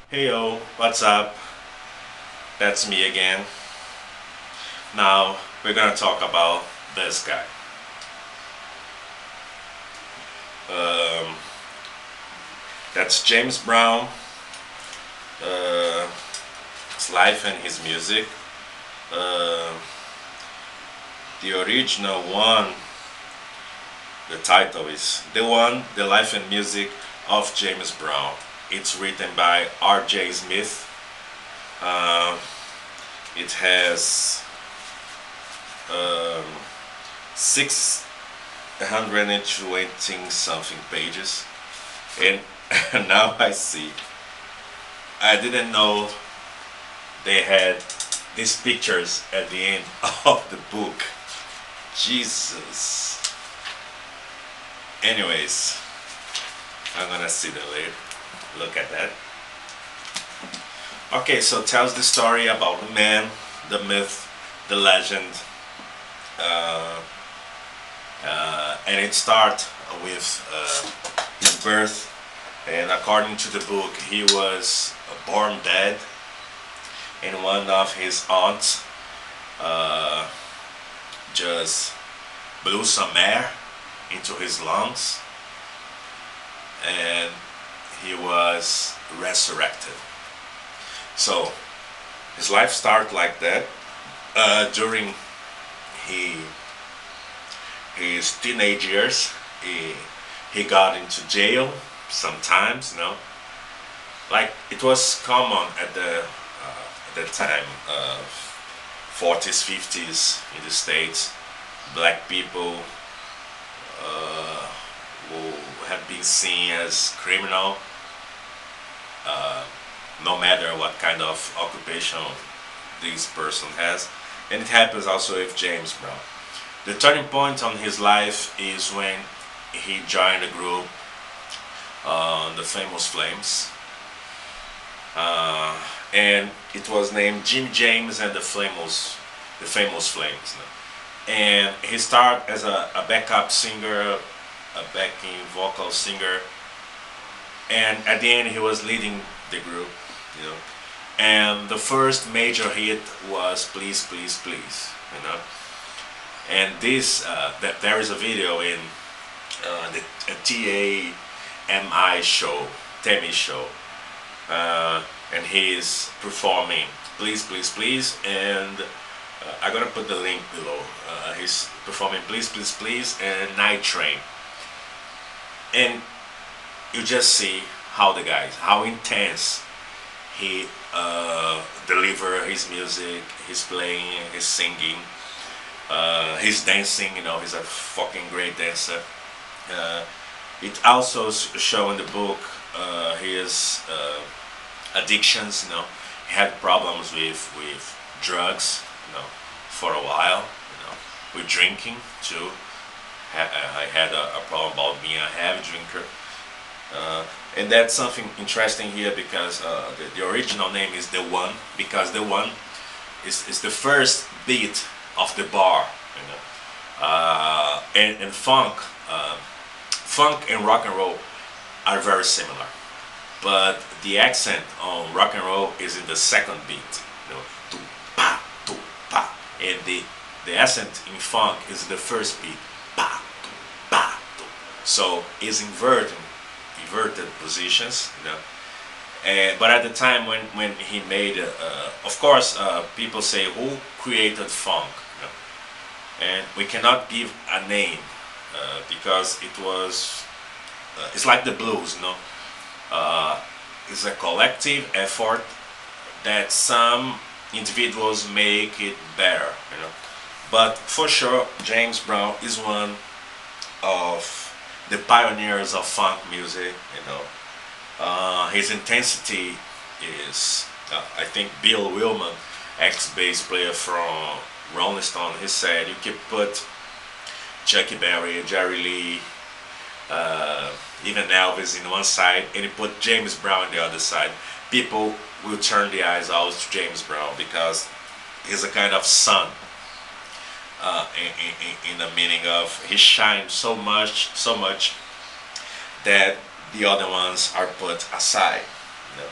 Hey yo, what's up? That's me again. Now we're gonna talk about this guy. Um, that's James Brown, uh, his life and his music. Uh, the original one, the title is The One, The Life and Music of James Brown. It's written by R.J. Smith. Uh, it has um, 620 something pages. And now I see. I didn't know they had these pictures at the end of the book. Jesus. Anyways, I'm gonna see that later. Look at that. Okay, so tells the story about the man, the myth, the legend, uh, and it starts with his birth. And according to the book, he was born dead, and one of his aunts uh, just blew some air into his lungs, and he was resurrected. So his life started like that. During he, his teenage years, he got into jail sometimes, like it was common at that time, 40s, 50s in the States, black people who have been seen as criminal, uh, no matter what kind of occupation this person has. And it happens also with James Brown. The turning point on his life is when he joined a group, the Famous Flames, and it was named Jim James and the Famous Flames. And he started as a backup singer, a backing vocal singer, and at the end he was leading the group, you know. And the first major hit was "Please, Please, Please," you know. And this that there is a video in the TAMI show, Temi show, and he is performing "Please, Please, Please," and I'm gonna put the link below. He's performing "Please, Please, Please" and "Night Train," and you just see how intense he deliver his music, his playing, his singing, his dancing. You know, he's a fucking great dancer. Uh, it also show in the book his addictions. You know, he had problems with drugs. You know, for a while. You know, with drinking too. I had a problem about being a heavy drinker. Uh, and that's something interesting here because the original name is The One, because The One is the first beat of the bar. You know? And funk and rock and roll are very similar, but the accent on rock and roll is in the second beat. You know, tu pa, and the accent in funk is the first beat, pa tu pa tu. So it's inverted positions, you know. But at the time when he made, of course, people say who created funk, you know? And we cannot give a name because it was, it's like the blues, you know. It's a collective effort that some individuals make it better, you know. But for sure, James Brown is one of the pioneers of funk music. You know, his intensity is, I think, Bill Wyman, ex-bass player from Rolling Stone, he said you could put Chuck Berry, Jerry Lee, even Elvis in one side, and you put James Brown on the other side. People will turn their eyes out to James Brown because he's a kind of sun, in the meaning of he shines so much that the other ones are put aside. You know?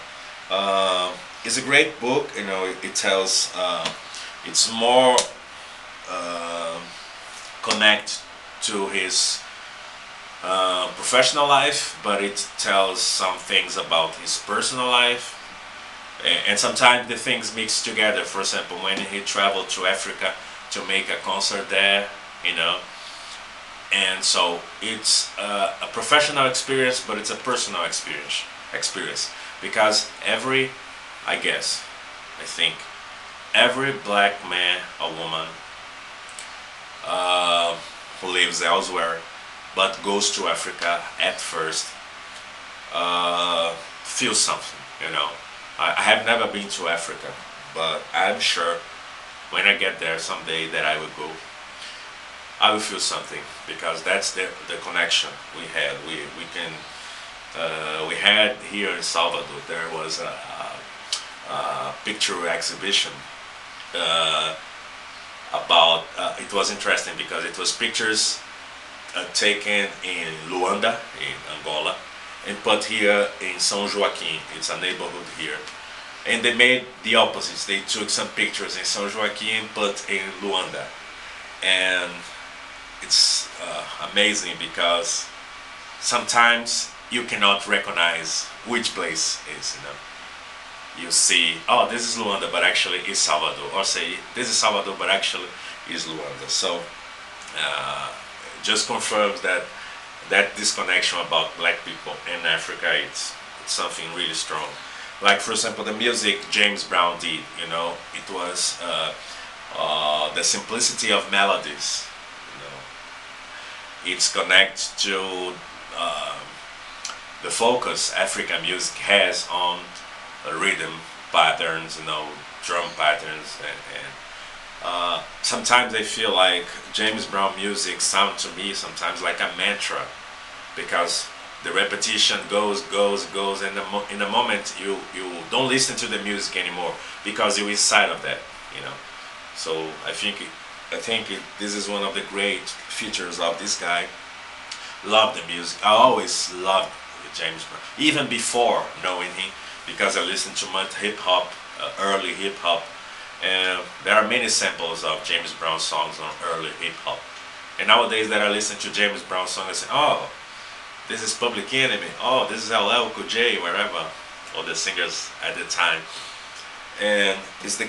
Uh, it's a great book. It tells. It's more uh, connect to his professional life, but it tells some things about his personal life. And sometimes the things mix together. For example, when he traveled to Africa to make a concert there, you know, and so it's a professional experience, but it's a personal experience because I guess, I think every black man or woman uh, who lives elsewhere but goes to Africa at first feels something. I have never been to Africa, but I'm sure when I get there someday that I will go. I will feel something because that's the connection we had. We had here in Salvador. There was a picture exhibition uh, about. It was interesting because it was pictures taken in Luanda, in Angola, and put here in São Joaquim. It's a neighborhood here. And they made the opposites. They took some pictures in São Joaquim and put in Luanda. And it's amazing because sometimes you cannot recognize which place is. You see, oh, this is Luanda, but actually it's Salvador, or say this is Salvador, but actually is Luanda. So uh, just confirms that disconnection about black people in Africa, it's something really strong. Like for example, the music James Brown did, it was the simplicity of melodies. It's connected to uh, the focus African music has on rhythm patterns, drum patterns, and sometimes I feel like James Brown music sound to me sometimes like a mantra because the repetition goes, and in a moment you don't listen to the music anymore because you're inside of that, you know. So this is one of the great features of this guy. Love the music. I always loved James Brown, even before knowing him, because I listened to much hip hop, early hip hop, and there are many samples of James Brown songs on early hip hop. And nowadays that I listen to James Brown songs, I say, oh, this is Public Enemy. Oh, this is LL Cool J, wherever, or the singers at the time. And it's the